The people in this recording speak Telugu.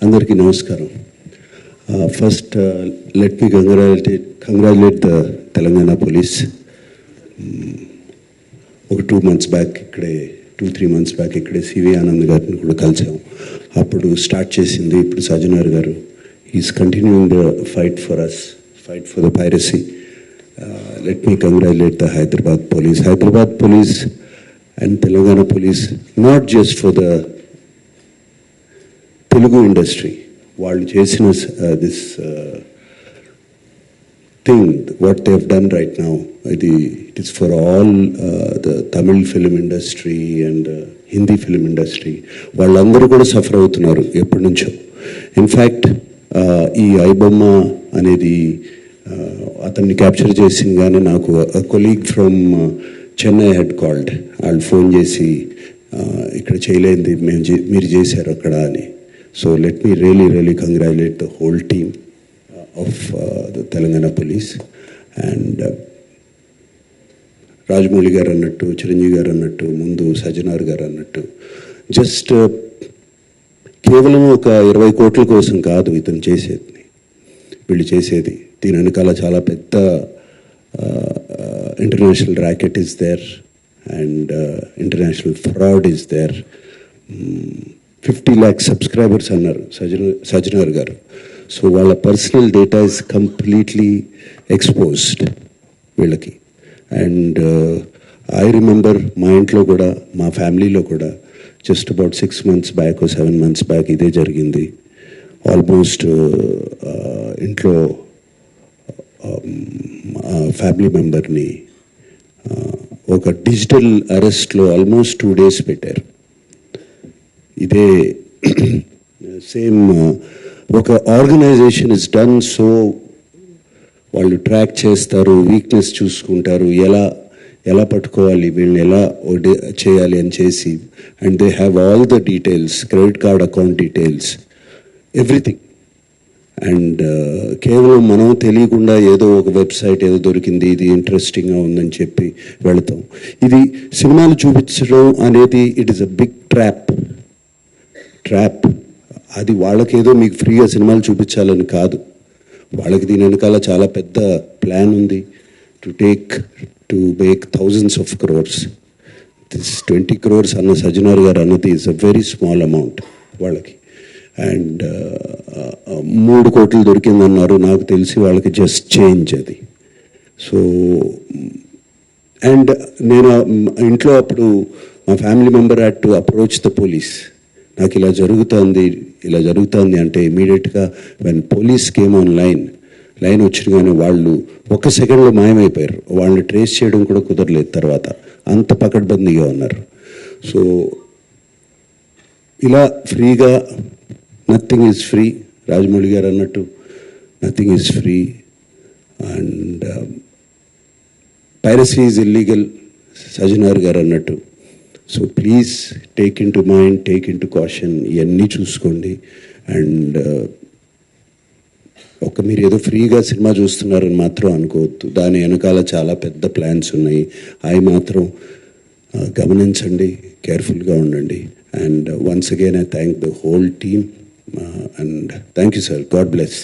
అందరికీ నమస్కారం. First let me congratulate the Telangana police. ఒక 2 months బ్యాక్ ఇక్కడే 2-3 months బ్యాక్ ఇక్కడే సివి ఆనంద్ గారిని కూడా కలిసాం. అప్పుడు స్టార్ట్ చేసింది ఇప్పుడు సజ్జనార్ గారు. Is continuing the fight for us, fight for the piracy. Let me congratulate the Hyderabad police and Telangana police, not just for the Telugu industry. వాళ్ళు చేసిన this thing what they have done right now, it is for all the Tamil film industry and Hindi film industry. వాళ్ళందరూ కూడా సఫర్ అవుతున్నారు ఎప్పటి నుంచో. ఇన్ఫ్యాక్ట్ ఈ ఐబొమ్మ అనేది అతన్ని క్యాప్చర్ చేసిందిగానే నాకు colleague from Chennai head called. వాళ్ళు ఫోన్ చేసి ఇక్కడ చేయలేంది మీరు చేశారు అక్కడ అని. So let me really congratulate the whole team of the Telangana police. And Rajamouli గారు అన్నట్టు, చిరంజీవి గారు అన్నట్టు, ముందు సజ్జనార్ గారు అన్నట్టు, జస్ట్ కేవలం ఒక 20 కోట్ల కోసం కాదు ఇతను చేసేది, వీళ్ళు చేసేది. దీని వెనకాల చాలా పెద్ద international racket is there and international fraud is there. 50 lakh subscribers అన్నారు సజ్జనార్ గారు. సో వాళ్ళ personal data is completely exposed వీళ్ళకి. అండ్ ఐ రిమెంబర్ మా ఇంట్లో కూడా, మా ఫ్యామిలీలో కూడా just about 6 months back, 7 months back ఇదే జరిగింది. ఆల్మోస్ట్ ఇంట్లో ఫ్యామిలీ మెంబర్ని ఒక డిజిటల్ అరెస్ట్లో ఆల్మోస్ట్ 2 days పెట్టారు. ఇదే సేమ్ ఒక ఆర్గనైజేషన్ ఇస్ డన్. సో వాళ్ళు ట్రాక్ చేస్తారు, వీక్నెస్ చూసుకుంటారు, ఎలా పట్టుకోవాలి, వీళ్ళని ఎలా చేయాలి అని చేసి. And they have all the details, credit card account details, everything. And కేవలం మనం తెలియకుండా ఏదో ఒక వెబ్సైట్ ఏదో దొరికింది, ఇది ఇంట్రెస్టింగ్గా ఉందని చెప్పి వెళతాం. ఇది సినిమాలు చూపించడం అనేది it is a big trap. అది వాళ్ళకేదో మీకు ఫ్రీగా సినిమాలు చూపించాలని కాదు, వాళ్ళకి దీని వెనకాల చాలా పెద్ద ప్లాన్ ఉంది. To make thousands of crores. This 20 crores అన్న సజ్జనార్ గారు అన్నది is a very small amount వాళ్ళకి. అండ్ 3 కోట్లు దొరికిందన్నారు, నాకు తెలిసి వాళ్ళకి జస్ట్ చేంజ్ అది. సో అండ్ నేను ఇంట్లో అప్పుడు మా family member had to approach the police. నాకు ఇలా జరుగుతుంది అంటే ఇమీడియట్గా when police came on line వచ్చినగానే వాళ్ళు 1 సెకండ్లో మాయమైపోయారు. వాళ్ళని ట్రేస్ చేయడం కూడా కుదరలేదు తర్వాత, అంత పకడ్బందీగా ఉన్నారు. సో ఇలా ఫ్రీగా, నథింగ్ ఈజ్ ఫ్రీ. రాజమౌళి గారు అన్నట్టు nothing is free. And piracy is illegal, Sajjanar గారు అన్నట్టు. So please take in to mind, take in to caution, ఇవన్నీ చూసుకోండి. అండ్ మీరు ఏదో ఫ్రీగా సినిమా చూస్తున్నారని మాత్రం అనుకోవద్దు, దాని వెనకాల చాలా పెద్ద ప్లాన్స్ ఉన్నాయి. అవి మాత్రం గమనించండి, కేర్ఫుల్గా ఉండండి. And once again I thank the whole team and thank you sir. God bless.